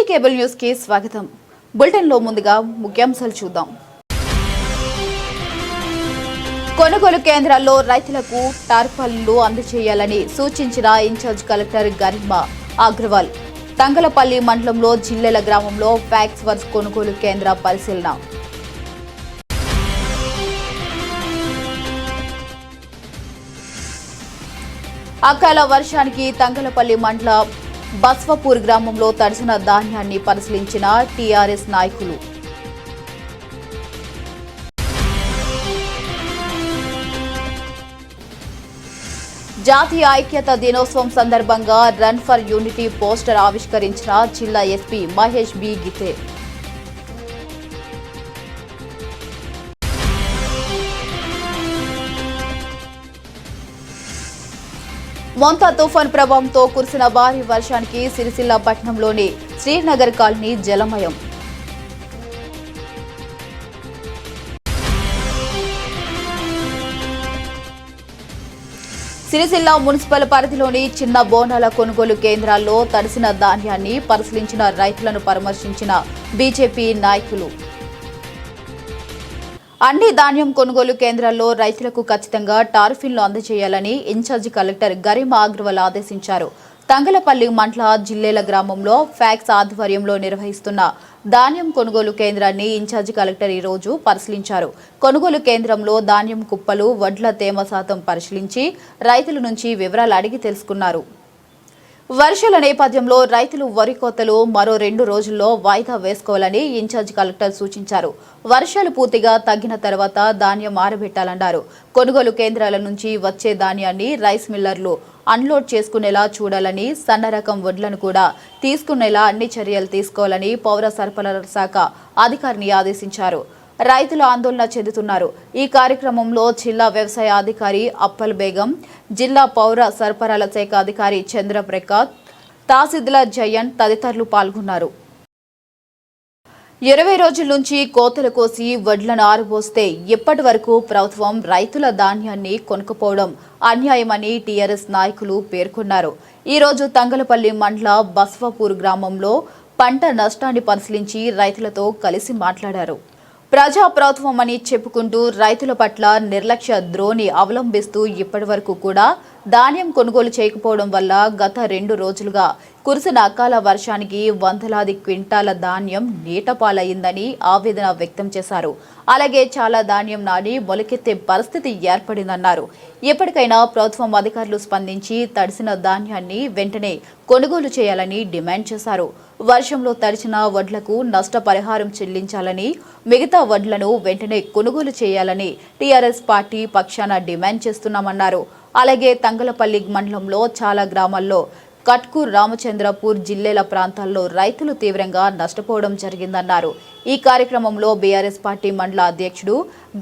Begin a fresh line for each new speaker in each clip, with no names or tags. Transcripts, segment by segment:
Cable news కి స్వాగతం. Bulletin లో ముందుగా ముఖ్యాంశాలు చూద్దాం. కొనుగోలు కేంద్రాల్లో రైతులకు టార్పాలిన్లు అందజేయాలని సూచించిన ఇన్ఛార్జ్ కలెక్టర్ గరిమా అగ్రవాల్. తంగలపల్లి మండలంలో జిల్లెల గ్రామంలో ఫ్యాక్స్ వర్క్స్ కొనుగోలు కేంద్ర పరిశీలన. అకాల వర్షానికి తంగలపల్లి మండల బస్వపూర్ గ్రామంలో తడిసిన ధాన్యాన్ని పరిశీలించిన టీఆర్ఎస్ నాయకులు. జాతీయ ఐక్యత దినోత్సవం సందర్భంగా రన్ ఫర్ యూనిటీ పోస్టర్ ఆవిష్కరించిన జిల్లా ఎస్పీ మహేష్ బి గితే. మొంతా తుఫాన్ ప్రభావంతో కురిసిన భారీ వర్షానికి సిరిసిల్ల పట్టణంలోని శ్రీనగర్ కాలనీ జలమయం. సిరిసిల్ల మున్సిపల్ పరిధిలోని చిన్న బోనాల కొనుగోలు కేంద్రాల్లో తడిసిన ధాన్యాన్ని పరిశీలించిన రైతులను పరామర్శించిన బీజేపీ నాయకులు. అన్ని ధాన్యం కొనుగోలు కేంద్రాల్లో రైతులకు ఖచ్చితంగా టార్ఫిన్లు అందజేయాలని ఇన్ఛార్జి కలెక్టర్ గరిమా అగ్రవాల్ ఆదేశించారు. తంగలపల్లి మండల జిల్లెల గ్రామంలో ఫ్యాక్స్ ఆధ్వర్యంలో నిర్వహిస్తున్న ధాన్యం కొనుగోలు కేంద్రాన్ని ఇన్ఛార్జి కలెక్టర్ ఈ రోజు పరిశీలించారు. కొనుగోలు కేంద్రంలో ధాన్యం కుప్పలు, వడ్ల తేమ శాతం పరిశీలించి రైతుల నుంచి వివరాలు అడిగి తెలుసుకున్నారు. వర్షాల నేపథ్యంలో రైతులు వరి కోతలు మరో 2 రోజుల్లో వాయిదా వేసుకోవాలని ఇన్ఛార్జ్ కలెక్టర్ సూచించారు. వర్షాలు పూర్తిగా తగ్గిన తర్వాత ధాన్యం ఆరబెట్టాలన్నారు. కొనుగోలు కేంద్రాల నుంచి వచ్చే ధాన్యాన్ని రైస్ మిల్లర్లు అన్లోడ్ చేసుకునేలా చూడాలని, సన్న రకం వడ్లను కూడా తీసుకునేలా అన్ని చర్యలు తీసుకోవాలని పౌర సరఫరాల శాఖ అధికారిని ఆదేశించారు. రైతులు ఆందోళన చెందుతున్నారు. ఈ కార్యక్రమంలో జిల్లా వ్యవసాయ అధికారి అప్పల్ బేగం, జిల్లా పౌర సరఫరాల శాఖ అధికారి చంద్రప్రకాష్, తహసీల్దార్ జయన్ తదితరులు పాల్గొన్నారు. 20 రోజుల నుంచి కోతలు కోసి వడ్లను ఆరబోస్తే ఇప్పటి వరకు ప్రభుత్వం రైతుల ధాన్యాన్ని కొనుక్కోవడం అన్యాయమని టీఆర్ఎస్ నాయకులు పేర్కొన్నారు. ఈ రోజు తంగలపల్లి మండల బస్వపూర్ గ్రామంలో పంట నష్టాన్ని పరిశీలించి రైతులతో కలిసి మాట్లాడారు. ప్రజా ప్రభుత్వం అని చెప్పుకుంటూ రైతుల పట్ల నిర్లక్ష్య ధోరణి అవలంబిస్తూ ఇప్పటి వరకు కూడా ధాన్యం కొనుగోలు చేయకపోవడం వల్ల గత 2 రోజులుగా కురిసిన అకాల వర్షానికి వందలాది క్వింటాల ధాన్యం నీటపాలయ్యిందని ఆవేదన వ్యక్తం చేశారు. అలాగే చాలా ధాన్యం నాడి మొలకెత్తే పరిస్థితి ఏర్పడిందన్నారు. ఎప్పటికైనా ప్రభుత్వం అధికారులు స్పందించి తడిసిన ధాన్యాన్ని వెంటనే కొనుగోలు చేయాలని డిమాండ్ చేశారు. వర్షంలో తడిచిన వడ్లకు నష్టపరిహారం చెల్లించాలని, మిగతా వడ్లను వెంటనే కొనుగోలు చేయాలని టీఆర్ఎస్ పార్టీ పక్షాన డిమాండ్ చేస్తున్నామన్నారు. అలాగే తంగలపల్లి మండలంలో చాలా గ్రామాల్లో కట్కూర్, రామచంద్రపూర్, జిల్లెల ప్రాంతాల్లో రైతులు తీవ్రంగా నష్టపోవడం జరిగిందన్నారు. ఈ కార్యక్రమంలో బీఆర్ఎస్ పార్టీ మండల అధ్యక్షుడు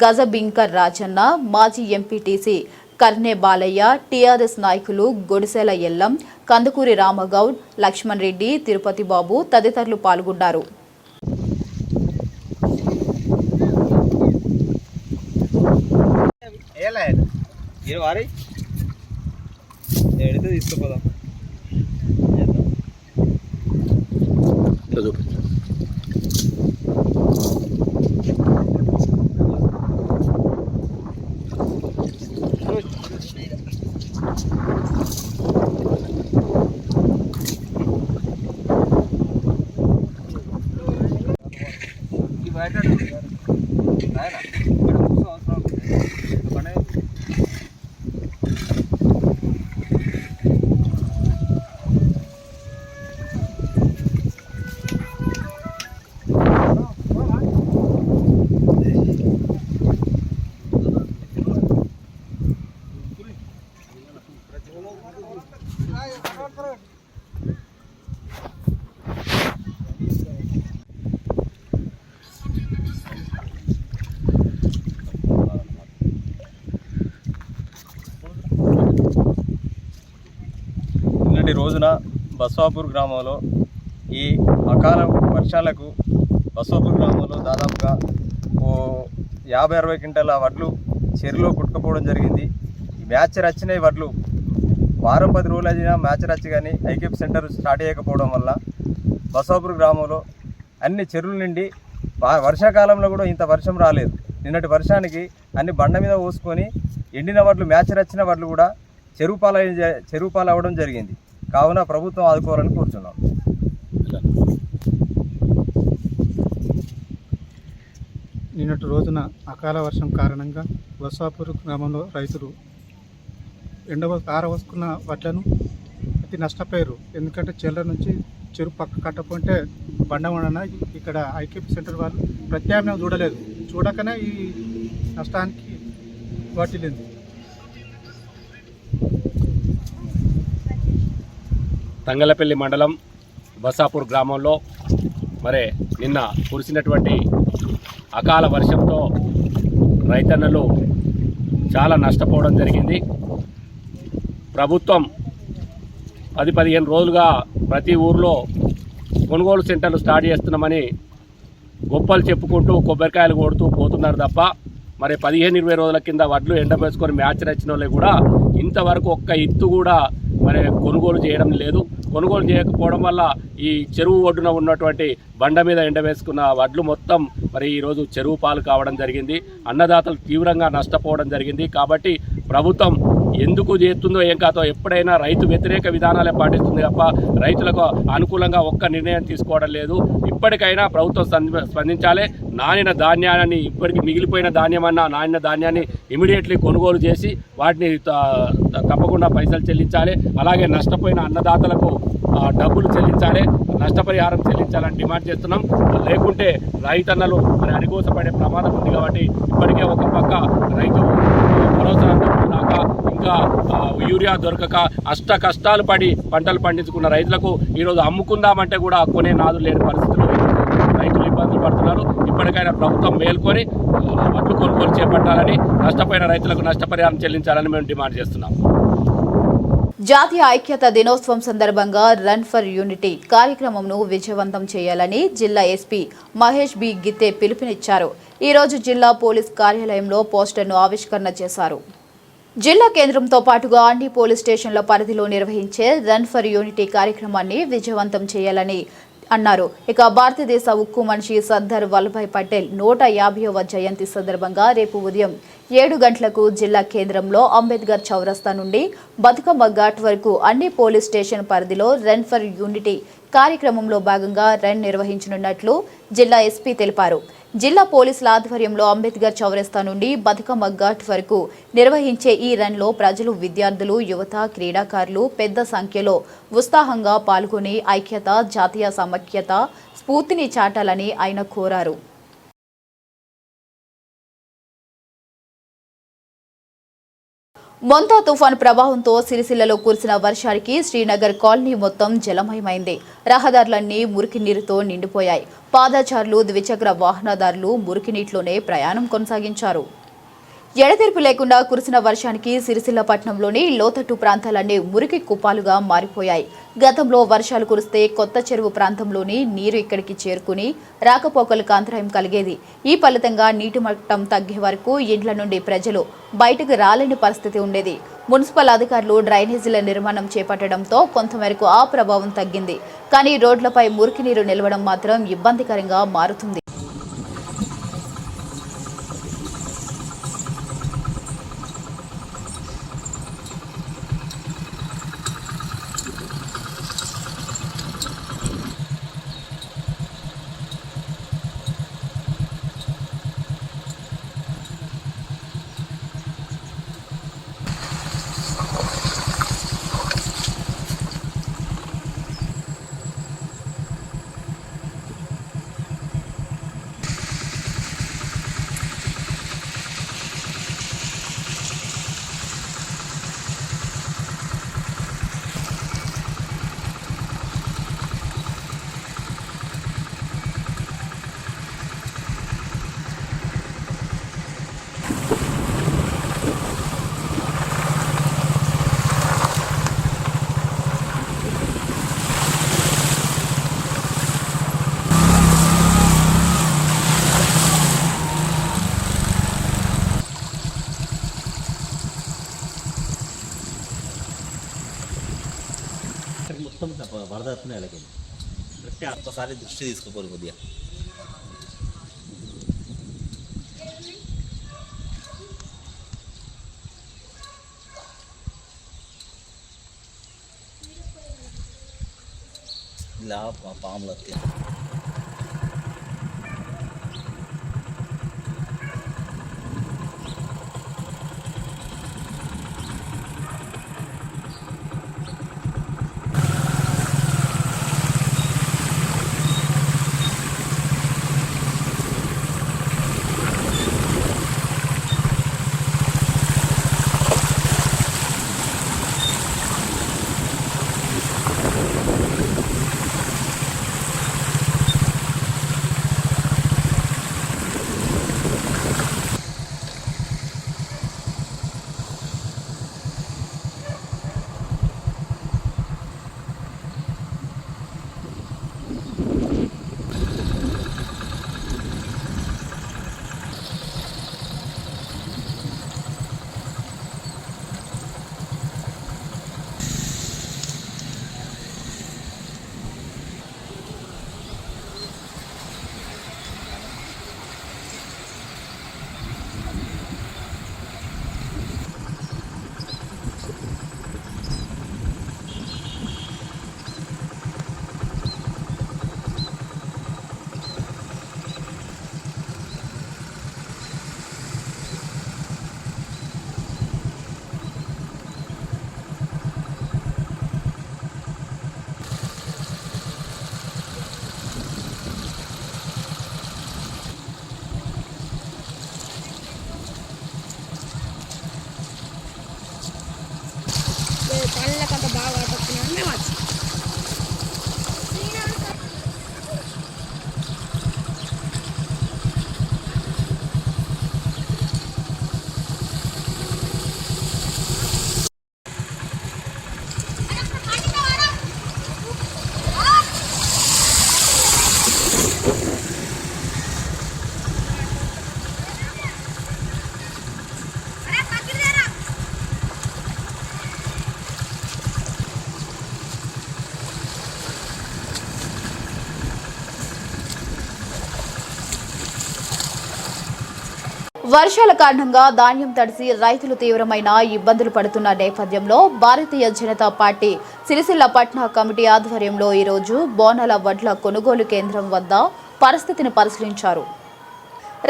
గజబింకర్ రాజన్న, మాజీ ఎంపీటీసీ కర్నే బాలయ్య, టీఆర్ఎస్ నాయకులు గొడిసెల ఎల్లం, కందుకూరి రామగౌడ్, లక్ష్మణ్ రెడ్డి, తిరుపతి బాబు తదితరులు పాల్గొన్నారు.
నిన్నటి రోజున బస్వాపూర్ గ్రామంలో ఈ అకాల వర్షాలకు బస్వాపూర్ గ్రామంలో దాదాపుగా 50-60 క్వింటాల వడ్లు చెరువులో కుట్టుకుపోవడం జరిగింది. ఈ మ్యాచ్ వచ్చిన వడ్లు వారం 10 రోజులు అయినా మ్యాచ్ వచ్చి కానీ ఐకేప్ సెంటర్ స్టార్ట్ చేయకపోవడం వల్ల బసవాపూర్ గ్రామంలో అన్ని చెరువుల నిండి వర్షాకాలంలో కూడా ఇంత వర్షం రాలేదు. నిన్నటి వర్షానికి అన్ని బండ మీద పోసుకొని ఎండిన వడ్లు మ్యాచర్ వచ్చిన వడ్లు కూడా చెరువు పాలు అవ్వడం జరిగింది. కావున ప్రభుత్వం ఆదుకోవాలని కోరుతున్నాం.
నిన్నటి రోజున అకాల వర్షం కారణంగా బసవాపూర్ గ్రామంలో రైతులు ఆరవసుకున్న వడ్లను అతి నష్టపోయారు. ఎందుకంటే చెర్ల నుంచి చెరువు పక్క కట్టకుంటే బండ ఉండన ఇక్కడ ఐకేపీ సెంటర్ వాళ్ళు ప్రత్యామ్నాయం చూడకనే ఈ నష్టానికి వాటిల్లింది.
తంగలపల్లి మండలం బసాపూర్ గ్రామంలో మరి నిన్న కురిసినటువంటి అకాల వర్షంతో రైతన్నలు చాలా నష్టపోవడం జరిగింది. ప్రభుత్వం 10-15 రోజులుగా ప్రతి ఊర్లో కొనుగోలు సెంటర్లు స్టార్ట్ చేస్తున్నామని గొప్పలు చెప్పుకుంటూ కొబ్బరికాయలు కొడుతూ పోతున్నారు తప్ప మరి 15-20 రోజుల కింద వడ్లు ఎండబేసుకొని మ్యాచ్ వచ్చిన వాళ్ళు కూడా ఇంతవరకు ఒక్క ఇత్తు కూడా మరి కొనుగోలు చేయడం లేదు. కొనుగోలు చేయకపోవడం వల్ల ఈ చెరువు ఒడ్డున ఉన్నటువంటి బండ మీద ఎండవేసుకున్న వడ్లు మొత్తం మరి ఈరోజు చెరువు పాలు కావడం జరిగింది. అన్నదాతలు తీవ్రంగా నష్టపోవడం జరిగింది. కాబట్టి ప్రభుత్వం ఎందుకు చేస్తుందో ఏం కాదో ఎప్పుడైనా రైతు వ్యతిరేక విధానాలే పాటిస్తుంది తప్ప రైతులకు అనుకూలంగా ఒక్క నిర్ణయం తీసుకోవడం లేదు. ఇప్పటికైనా ప్రభుత్వం స్పందించాలి. నానిన ధాన్యాన్ని ఇప్పటికీ మిగిలిపోయిన నానిన ధాన్యాన్ని ఇమీడియట్లీ కొనుగోలు చేసి వాటిని తప్పకుండా పైసలు చెల్లించాలి. అలాగే నష్టపోయిన అన్నదాతలకు డబ్బులు చెల్లించాలి, నష్టపరిహారం చెల్లించాలని డిమాండ్ చేస్తున్నాం. లేకుంటే రైతన్నలు మరి అడిగోసపడే ప్రమాదం ఉంది. కాబట్టి ఇప్పటికే ఒక పక్క రైతు భరోసా రాక ఇంకా యూరియా దొరకక అష్ట కష్టాలు పడి పంటలు పండించుకున్న రైతులకు ఈరోజు అమ్ముకుందామంటే కూడా కొనే నాదు లేని పరిస్థితుల్లో రైతులు ఇబ్బందులు పడుతున్నారు. ఇప్పటికైనా ప్రభుత్వం మేల్కొని వడ్లు కొనుగోలు చేపట్టాలని, నష్టపోయిన రైతులకు నష్టపరిహారం చెల్లించాలని మేము డిమాండ్ చేస్తున్నాం.
జాతీయ ఐక్యత దినోత్సవం సందర్భంగా రన్ ఫర్ యూనిటీ కార్యక్రమంను విజయవంతం చేయాలని జిల్లా ఎస్పీ మహేష్ బి గిత్తే పిలుపునిచ్చారు. ఈ రోజు జిల్లా పోలీస్ కార్యాలయంలో పోస్టర్ను ఆవిష్కరణ చేశారు. జిల్లా కేంద్రంతో పాటుగా అన్ని పోలీస్ స్టేషన్ల పరిధిలో నిర్వహించే రన్ ఫర్ యూనిటీ కార్యక్రమాన్ని విజయవంతం చేయాలని అన్నారు. ఇక భారతదేశ ఉక్కు మనిషి సర్దార్ వల్లభాయ్ పటేల్ 150వ జయంతి సందర్భంగా రేపు ఉదయం 7 గంటలకు జిల్లా కేంద్రంలో అంబేద్కర్ చౌరస్తా నుండి బతుకమ్మ ఘాట్ వరకు అన్ని పోలీస్ స్టేషన్ పరిధిలో రన్ ఫర్ యూనిటీ కార్యక్రమంలో భాగంగా రన్ నిర్వహించనున్నట్లు జిల్లా ఎస్పీ తెలిపారు. జిల్లా పోలీసుల ఆధ్వర్యంలో అంబేద్కర్ చౌరస్తా నుండి బతుకమ్మ ఘాట్ వరకు నిర్వహించే ఈ రన్లో ప్రజలు, విద్యార్థులు, యువత, క్రీడాకారులు పెద్ద సంఖ్యలో ఉత్సాహంగా పాల్గొని ఐక్యత, జాతీయ సమైక్యత స్ఫూర్తిని చాటాలని ఆయన కోరారు. మొంతా తుఫాను ప్రభావంతో సిరిసిల్లలో కురిసిన వర్షానికి శ్రీనగర్ కాలనీ మొత్తం జలమయమైంది. రహదారులన్నీ మురికి నీరుతో నిండిపోయాయి. పాదచారులు, ద్విచక్ర వాహనదారులు మురికి నీటిలోనే ప్రయాణం కొనసాగించారు. ఎడతెరిపి లేకుండా కురిసిన వర్షానికి సిరిసిల్ల పట్టణంలోని లోతట్టు ప్రాంతాలన్నీ మురికి కుప్పాలుగా మారిపోయాయి. గతంలో వర్షాలు కురిస్తే కొత్త చెరువు ప్రాంతంలోని నీరు ఇక్కడికి చేరుకుని రాకపోకలకు అంతరాయం కలిగేది. ఈ ఫలితంగా నీటి మట్టం తగ్గే వరకు ఇండ్ల నుండి ప్రజలు బయటకు రాలేని పరిస్థితి ఉండేది. మున్సిపల్ అధికారులు డ్రైనేజీల నిర్మాణం చేపట్టడంతో కొంతమేరకు ఆ ప్రభావం తగ్గింది. కానీ రోడ్లపై మురికి నీరు నిలవడం మాత్రం ఇబ్బందికరంగా మారుతుంది.
మొత్తం వరద వస్తున్నాయి అలాగే ఒక్కసారి దృష్టి తీసుకోపోరు కొద్దిగా. ఇలా పాములు వస్తాయి.
పళ్ళకంత బాగా పట్టుకున్నాను మేము వచ్చి
వర్షాల కారణంగా ధాన్యం తడిసి రైతులు తీవ్రమైన ఇబ్బందులు పడుతున్న నేపథ్యంలో భారతీయ జనతా పార్టీ సిరిసిల్ల పట్నా కమిటీ ఆధ్వర్యంలో ఈరోజు బోనాల వడ్ల కొనుగోలు కేంద్రం వద్ద పరిస్థితిని పరిశీలించారు.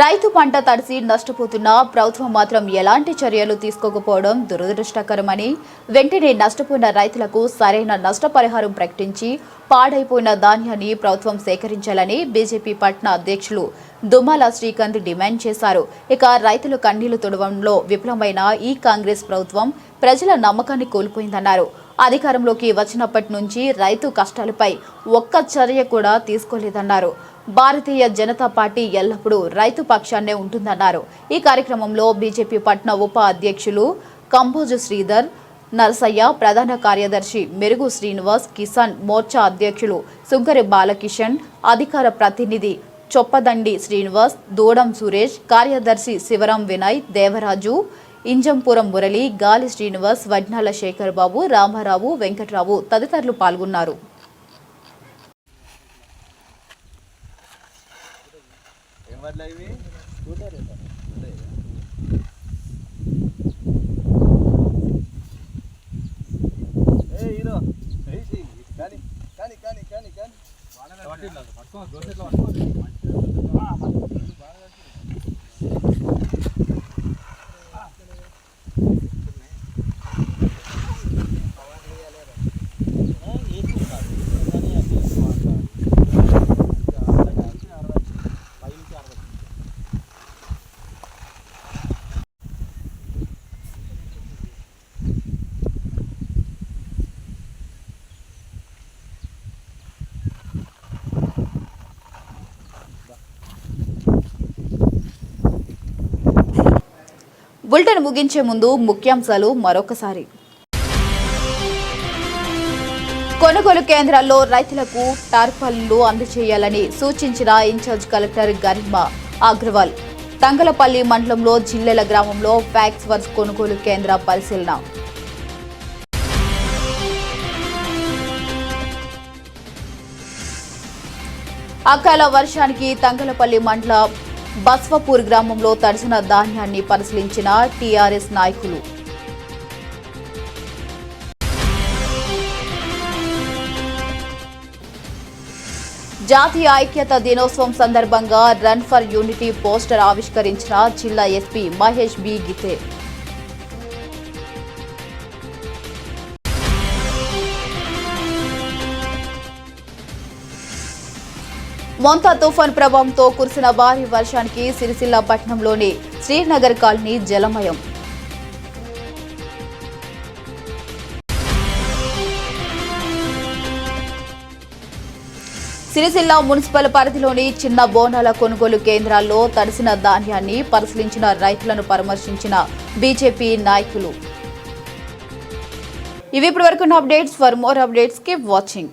రైతు పంట తడిసి నష్టపోతున్న ప్రభుత్వం మాత్రం ఎలాంటి చర్యలు తీసుకోకపోవడం దురదృష్టకరమని, వెంటనే నష్టపోయిన రైతులకు సరైన నష్టపరిహారం ప్రకటించి పాడైపోయిన ధాన్యాన్ని ప్రభుత్వం సేకరించాలని బీజేపీ పట్నా అధ్యక్షులు దుమ్మాల శ్రీకాంత్ డిమాండ్ చేశారు. ఇక రైతులు కన్నీళ్లు తుడవడంలో విఫలమైన ఈ కాంగ్రెస్ ప్రభుత్వం ప్రజల నమ్మకాన్ని కోల్పోయిందన్నారు. అధికారంలోకి వచ్చినప్పటి నుంచి రైతు కష్టాలపై ఒక్క చర్య కూడా తీసుకోలేదన్నారు. భారతీయ జనతా పార్టీ ఎల్లప్పుడూ రైతు పక్షాన్నే ఉంటుందన్నారు. ఈ కార్యక్రమంలో బీజేపీ పట్నా ఉప అధ్యక్షులు కంబోజు శ్రీధర్, నరసయ్య, ప్రధాన కార్యదర్శి మెరుగు శ్రీనివాస్, కిసాన్ మోర్చా అధ్యక్షులు సుంకరి బాలకిషన్, అధికార ప్రతినిధి చొప్పదండి శ్రీనివాస్, దూడం సురేష్, కార్యదర్శి శివరాం వినయ్, దేవరాజు, ఇంజంపురం మురళి, గాలి శ్రీనివాస్, వడ్నాల శేఖర్ బాబు, రామారావు, వెంకట్రావు తదితరులు పాల్గొన్నారు. బులెటిన్ ముగించే ముందు ముఖ్యాంశాలు మరొకసారి. కొనుగోలు కేంద్రాల్లో రైతులకు టార్పాలిన్లు అందజేయాలని సూచించిన ఇన్ఛార్జ్ కలెక్టర్ గరిమా అగ్రవాల్. తంగలపల్లి మండలంలో జిల్లెల గ్రామంలో ఫ్యాక్స్ వర్క్స్ కొనుగోలు కేంద్ర పరిశీలన. అకాల వర్షానికి తంగలపల్లి మండల బస్వపూర్ గ్రామంలో తడిసిన ధాన్యాన్ని పరిశీలించిన టీఆర్ఎస్ నాయకులు. జాతీయ ఐక్యత దినోత్సవం సందర్భంగా రన్ ఫర్ యూనిటీ పోస్టర్ ఆవిష్కరించిన జిల్లా ఎస్పీ మహేష్ బి గితే. మొంతా తుఫాన్ ప్రభావంతో కురిసిన భారీ వర్షానికి సిరిసిల్ల పట్టణంలోని శ్రీనగర్ కాలనీ జలమయం. సిరిసిల్ల మున్సిపల్ పరిధిలోని చిన్న బోనాల కొనుగోలు కేంద్రాల్లో తడిసిన ధాన్యాన్ని పరిశీలించిన రైతులను పరామర్శించిన బీజేపీ నాయకులు. ఇవి ఇప్పటివరకు updates. For more updates keep watching.